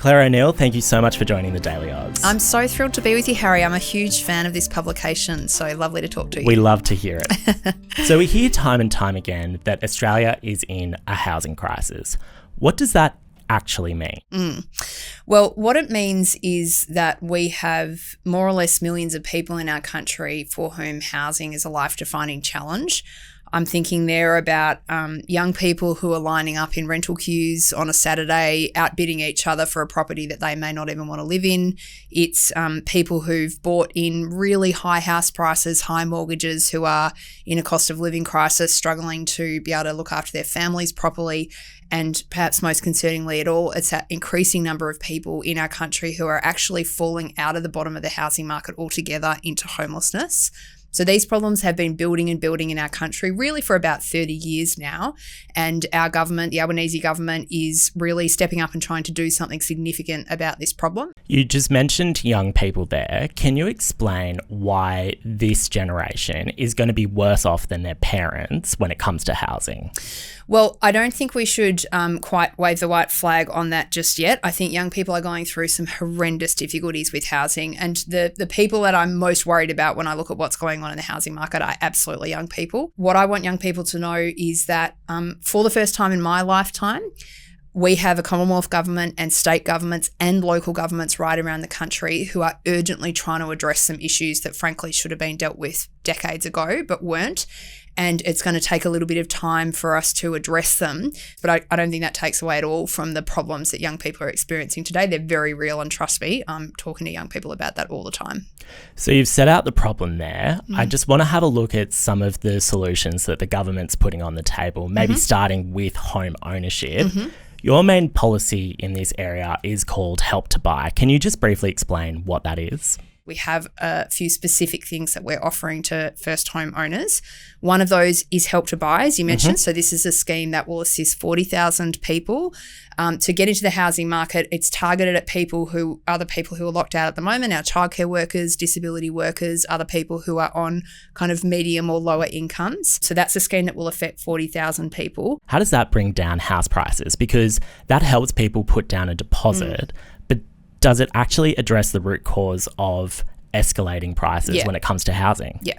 Clare O'Neil, thank you so much for joining the Daily Aus. I'm so thrilled to be with you, Harry. I'm a huge fan of this publication, so lovely to talk to you. We love to hear it. So we hear time and time again that Australia is in a housing crisis. What does that actually mean? Well, what it means is that we have more or less millions of people in our country for whom housing is a life-defining challenge. I'm thinking there about young people who are lining up in rental queues on a Saturday, outbidding each other for a property that they may not even want to live in. It's people who've bought in really high house prices, high mortgages, who are in a cost of living crisis, struggling to be able to look after their families properly. And perhaps most concerningly at all, it's that increasing number of people in our country who are actually falling out of the bottom of the housing market altogether into homelessness. So these problems have been building and building in our country really for about 30 years now. And our government, the Albanese government, is really stepping up and trying to do something significant about this problem. You just mentioned young people there. Can you explain why this generation is going to be worse off than their parents when it comes to housing? Well, I don't think we should quite wave the white flag on that just yet. I think young people are going through some horrendous difficulties with housing, and the people that I'm most worried about when I look at what's going on in the housing market are absolutely young people. What I want young people to know is that for the first time in my lifetime, we have a Commonwealth government and state governments and local governments right around the country who are urgently trying to address some issues that frankly should have been dealt with decades ago but weren't. And it's going to take a little bit of time for us to address them. But I don't think that takes away at all from the problems that young people are experiencing today. They're very real, and trust me, I'm talking to young people about that all the time. So you've set out the problem there. I just want to have a look at some of the solutions that the government's putting on the table, maybe starting with home ownership. Your main policy in this area is called Help to Buy. Can you just briefly explain what that is? We have a few specific things that we're offering to first home owners. One of those is Help to Buy, as you mentioned. So this is a scheme that will assist 40,000 people to get into the housing market. It's targeted at people who are locked out at the moment, our childcare workers, disability workers, other people who are on kind of medium or lower incomes. So that's a scheme that will affect 40,000 people. How does that bring down house prices? Because that helps people put down a deposit, but does it actually address the root cause of escalating prices when it comes to housing? Yeah.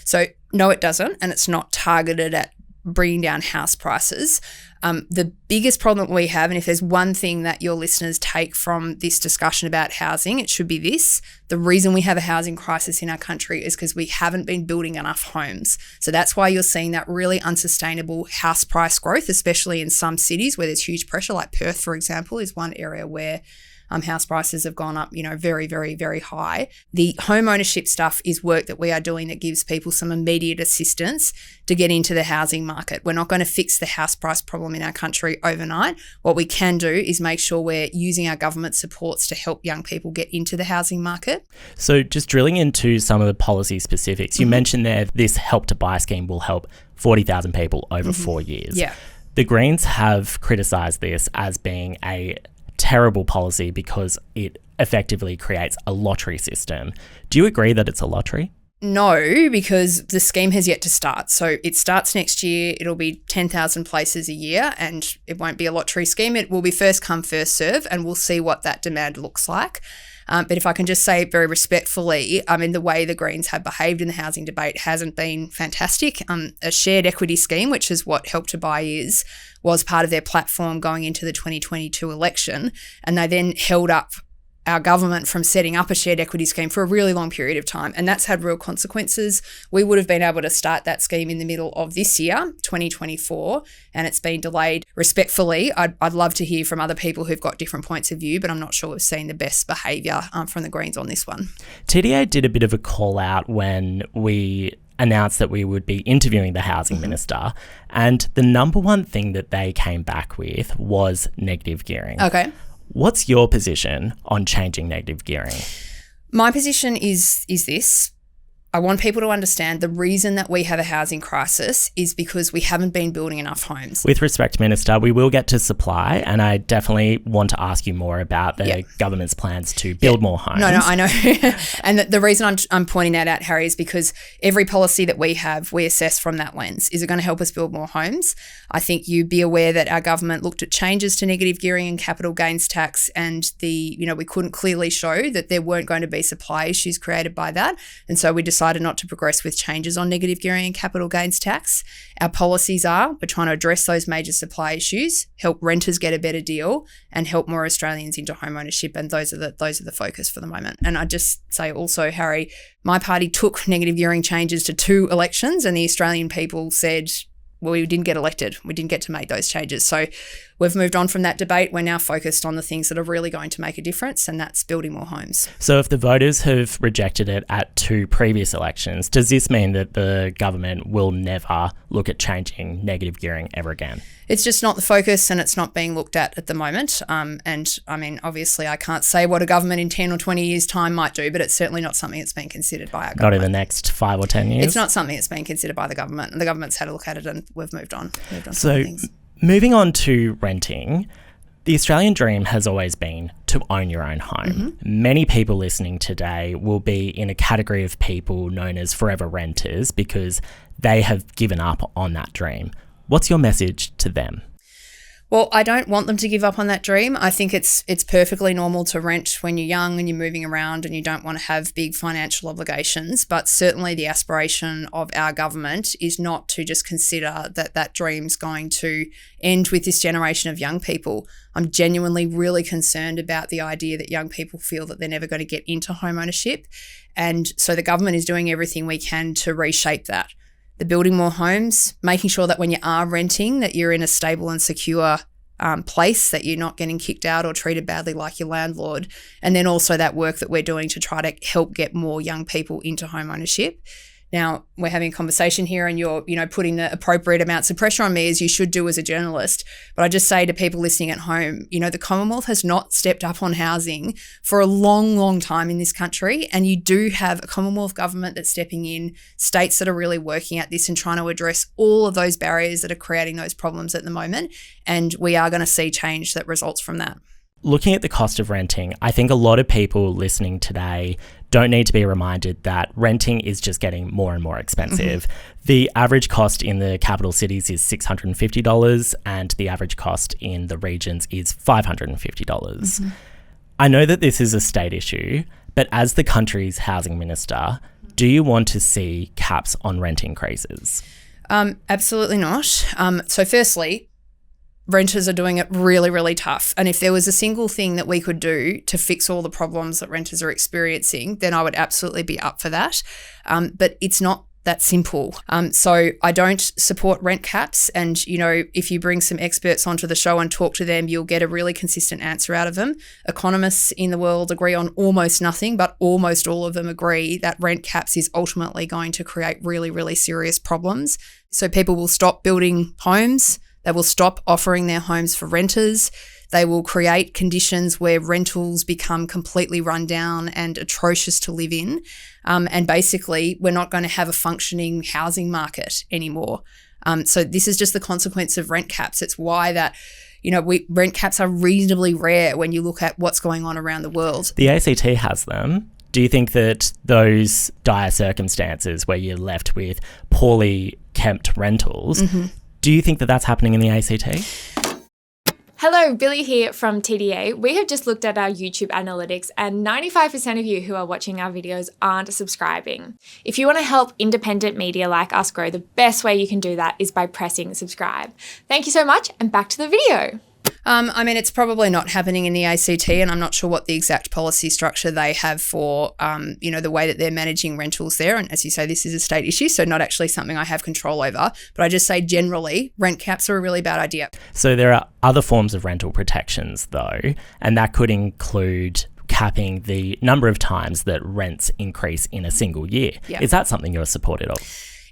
So no, it doesn't. And it's not targeted at bringing down house prices. The biggest problem we have, and if there's one thing that your listeners take from this discussion about housing, it should be this. The reason we have a housing crisis in our country is because we haven't been building enough homes. So that's why you're seeing that really unsustainable house price growth, especially in some cities where there's huge pressure, like Perth, for example, is one area where house prices have gone up, very, very, very high. The home ownership stuff is work that we are doing that gives people some immediate assistance to get into the housing market. We're not going to fix the house price problem in our country overnight. What we can do is make sure we're using our government supports to help young people get into the housing market. So just drilling into some of the policy specifics, you mentioned there this Help to Buy scheme will help 40,000 people over 4 years. Yeah. The Greens have criticised this as being a terrible policy because it effectively creates a lottery system. Do you agree that it's a lottery? No, because the scheme has yet to start. So it starts next year. It'll be 10,000 places a year, and it won't be a lottery scheme. It will be first come, first serve, and we'll see what that demand looks like. But if I can just say very respectfully, the way the Greens have behaved in the housing debate hasn't been fantastic. A shared equity scheme, which is what Help to Buy is, was part of their platform going into the 2022 election. And they then held up our government from setting up a shared equity scheme for a really long period of time. And that's had real consequences. We would have been able to start that scheme in the middle of this year, 2024, and it's been delayed. Respectfully, I'd love to hear from other people who've got different points of view, but I'm not sure we've seen the best behaviour from the Greens on this one. TDA did a bit of a call out when we announced that we would be interviewing the Housing Minister, and the number one thing that they came back with was negative gearing. Okay. What's your position on changing negative gearing? My position is this. I want people to understand the reason that we have a housing crisis is because we haven't been building enough homes. With respect, Minister, we will get to supply, and I definitely want to ask you more about the government's plans to build more homes. No, I know. And the reason I'm pointing that out, Harry, is because every policy that we have, we assess from that lens. Is it going to help us build more homes? I think you'd be aware that our government looked at changes to negative gearing and capital gains tax, and we couldn't clearly show that there weren't going to be supply issues created by that. And so we decided not to progress with changes on negative gearing and capital gains tax. Our policies we're trying to address those major supply issues, help renters get a better deal, and help more Australians into home ownership. And those are the focus for the moment. And I just say also, Harry, my party took negative gearing changes to 2 elections, and the Australian people said, well, we didn't get elected. We didn't get to make those changes. So we've moved on from that debate. We're now focused on the things that are really going to make a difference, and that's building more homes. So if the voters have rejected it at 2 previous elections, does this mean that the government will never look at changing negative gearing ever again? It's just not the focus, and it's not being looked at the moment. And I mean, obviously I can't say what a government in 10 or 20 years' time might do, but it's certainly not something that's been considered by our government. Not in the next 5 or 10 years? It's not something that's been considered by the government. The government's had a look at it, and we've moved on. So moving on to renting, the Australian dream has always been to own your own home. Mm-hmm. Many people listening today will be in a category of people known as forever renters because they have given up on that dream. What's your message to them? Well, I don't want them to give up on that dream. I think it's perfectly normal to rent when you're young and you're moving around and you don't want to have big financial obligations. But certainly the aspiration of our government is not to just consider that dream's going to end with this generation of young people. I'm genuinely really concerned about the idea that young people feel that they're never going to get into home ownership. And so the government is doing everything we can to reshape that. They're building more homes, making sure that when you are renting that you're in a stable and secure place, that you're not getting kicked out or treated badly like your landlord. And then also that work that we're doing to try to help get more young people into home ownership. Now, we're having a conversation here and you're, putting the appropriate amounts of pressure on me, as you should do as a journalist. But I just say to people listening at home, the Commonwealth has not stepped up on housing for a long, long time in this country. And you do have a Commonwealth government that's stepping in, states that are really working at this and trying to address all of those barriers that are creating those problems at the moment. And we are going to see change that results from that. Looking at the cost of renting, I think a lot of people listening today don't need to be reminded that renting is just getting more and more expensive. Mm-hmm. The average cost in the capital cities is $650 and the average cost in the regions is $550. Mm-hmm. I know that this is a state issue, but as the country's housing minister, do you want to see caps on rent increases? Absolutely not. So firstly, renters are doing it really, really tough. And if there was a single thing that we could do to fix all the problems that renters are experiencing, then I would absolutely be up for that. But it's not that simple. So I don't support rent caps. And, if you bring some experts onto the show and talk to them, you'll get a really consistent answer out of them. Economists in the world agree on almost nothing, but almost all of them agree that rent caps is ultimately going to create really, really serious problems. So people will stop building homes. They will stop offering their homes for renters. They will create conditions where rentals become completely run down and atrocious to live in. And basically, we're not going to have a functioning housing market anymore. So this is just the consequence of rent caps. It's why that, rent caps are reasonably rare when you look at what's going on around the world. The ACT has them. Do you think that those dire circumstances where you're left with poorly kept rentals, do you think that that's happening in the ACT? Hello, Billy here from TDA. We have just looked at our YouTube analytics and 95% of you who are watching our videos aren't subscribing. If you want to help independent media like us grow, the best way you can do that is by pressing subscribe. Thank you so much, and back to the video. It's probably not happening in the ACT, and I'm not sure what the exact policy structure they have for, the way that they're managing rentals there. And as you say, this is a state issue, so not actually something I have control over. But I just say generally, rent caps are a really bad idea. So there are other forms of rental protections, though, and that could include capping the number of times that rents increase in a single year. Yep. Is that something you're supportive of?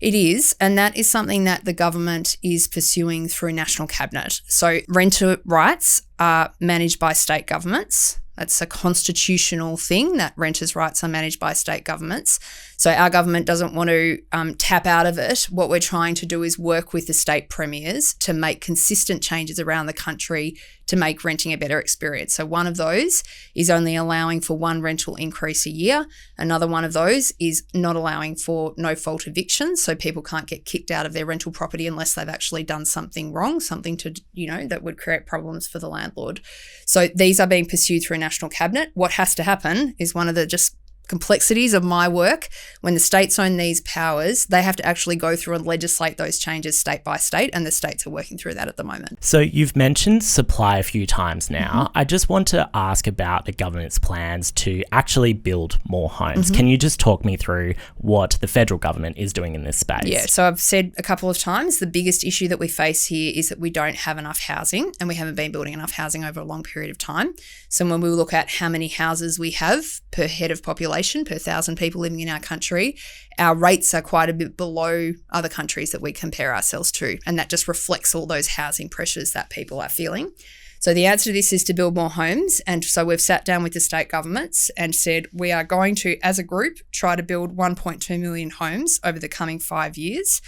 It is, and that is something that the government is pursuing through National Cabinet. So renter rights are managed by state governments. That's a constitutional thing, that renters' rights are managed by state governments. So our government doesn't want to tap out of it. What we're trying to do is work with the state premiers to make consistent changes around the country to make renting a better experience. So one of those is only allowing for one rental increase a year. Another one of those is not allowing for no-fault evictions, so people can't get kicked out of their rental property unless they've actually done something wrong, something to, that would create problems for the landlord. So these are being pursued through a national cabinet. What has to happen is one of the just complexities of my work. When the states own these powers, they have to actually go through and legislate those changes state by state, and the states are working through that at the moment. So you've mentioned supply a few times now. I just want to ask about the government's plans to actually build more homes. Can you just talk me through what the federal government is doing in this space? Yeah, so I've said a couple of times, the biggest issue that we face here is that we don't have enough housing, and we haven't been building enough housing over a long period of time. So when we look at how many houses we have per head of population, per 1,000 people living in our country, our rates are quite a bit below other countries that we compare ourselves to. And that just reflects all those housing pressures that people are feeling. So the answer to this is to build more homes. And so we've sat down with the state governments and said we are going to, as a group, try to build 1.2 million homes over the coming 5 years.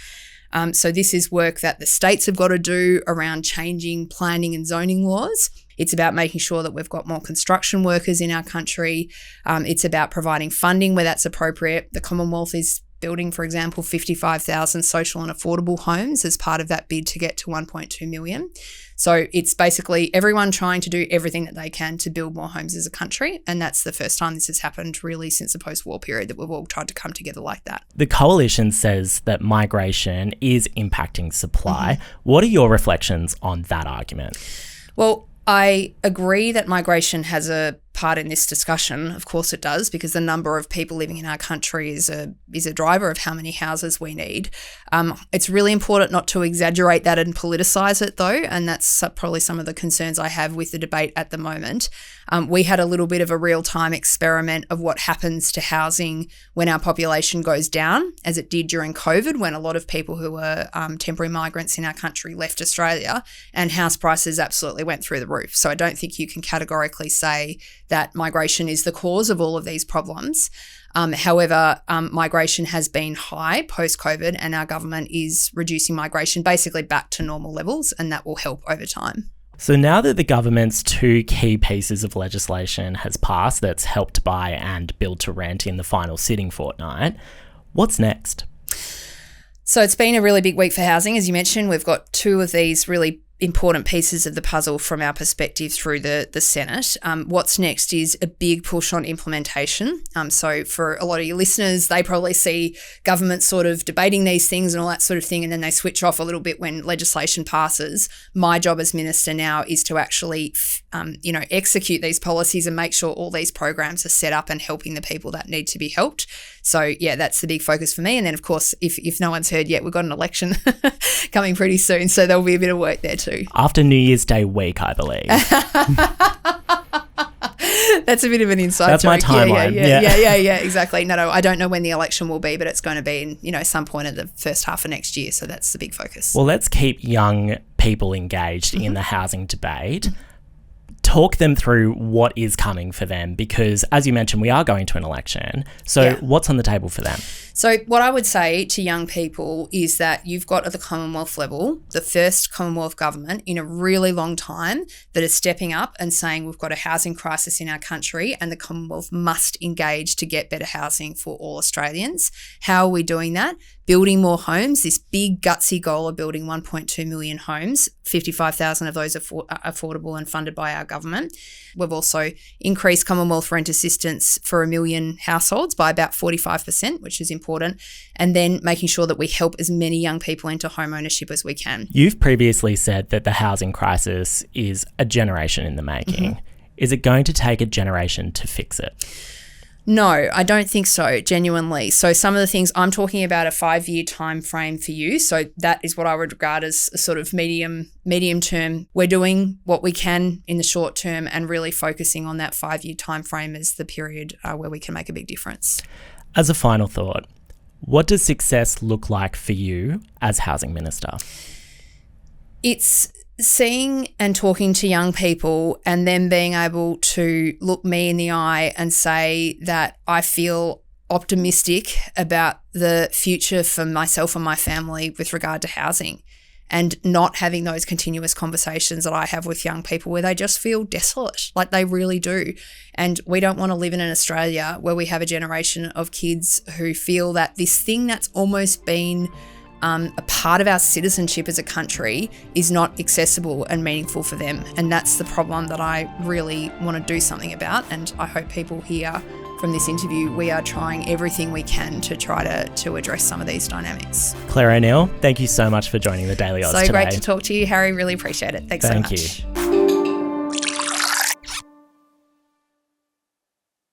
So this is work that the states have got to do around changing planning and zoning laws. It's about making sure that we've got more construction workers in our country. It's about providing funding where that's appropriate. The Commonwealth is building, for example, 55,000 social and affordable homes as part of that bid to get to 1.2 million. So it's basically everyone trying to do everything that they can to build more homes as a country. And that's the first time this has happened really since the post-war period that we've all tried to come together like that. The coalition says that migration is impacting supply. What are your reflections on that argument? Well, I agree that migration has a part in this discussion. Of course it does, because the number of people living in our country is a driver of how many houses we need. It's really important not to exaggerate that and politicise it though, and that's probably some of the concerns I have with the debate at the moment. We had a little bit of a real-time experiment of what happens to housing when our population goes down, as it did during COVID, when a lot of people who were temporary migrants in our country left Australia, and house prices absolutely went through the roof. So I don't think you can categorically say that migration is the cause of all of these problems. However, migration has been high post-COVID, and our government is reducing migration basically back to normal levels, and that will help over time. So now that the government's two key pieces of legislation has passed, that's Help to Buy and Build to Rent in the final sitting fortnight, what's next? So it's been a really big week for housing. As you mentioned, we've got two of these really important pieces of the puzzle from our perspective through the Senate. What's next is a big push on implementation. So for a lot of your listeners, they probably see government sort of debating these things and all that sort of thing, and then they switch off a little bit when legislation passes. My job as minister now is to actually, execute these policies and make sure all these programs are set up and helping the people that need to be helped. So yeah, that's the big focus for me. And then of course, if no one's heard yet, we've got an election coming pretty soon. So there'll be a bit of work there too. After New Year's Day week, I believe. That's a bit of an inside That's joke. my timeline. Yeah, exactly. No, I don't know when the election will be, but it's going to be in, some point in the first half of next year. So that's the big focus. Well, let's keep young people engaged in the housing debate. Talk them through what is coming for them, because as you mentioned, we are going to an election. So what's on the table for them? So what I would say to young people is that you've got at the Commonwealth level, the first Commonwealth government in a really long time that is stepping up and saying we've got a housing crisis in our country and the Commonwealth must engage to get better housing for all Australians. How are we doing that? Building more homes, this big gutsy goal of building 1.2 million homes, 55,000 of those are affordable and funded by our government. We've also increased Commonwealth rent assistance for 1 million households by about 45%, which is important, and then making sure that we help as many young people into home ownership as we can. You've previously said that the housing crisis is a generation in the making. Is it going to take a generation to fix it? No, I don't think so, genuinely. So some of the things I'm talking about a 5-year time frame for you. So that is what I would regard as a sort of medium term. We're doing what we can in the short term and really focusing on that 5-year time frame as the period where we can make a big difference. As a final thought, what does success look like for you as housing minister? It's seeing and talking to young people and then being able to look me in the eye and say that I feel optimistic about the future for myself and my family with regard to housing, and not having those continuous conversations that I have with young people where they just feel desolate, like they really do. And we don't want to live in an Australia where we have a generation of kids who feel that this thing that's almost been a part of our citizenship as a country is not accessible and meaningful for them. And that's the problem that I really want to do something about. And I hope people hear from this interview, we are trying everything we can to try to address some of these dynamics. Clare O'Neil, thank you so much for joining the Daily Aus today. So great to talk to you, Harry. Really appreciate it. Thanks so much. Thank you.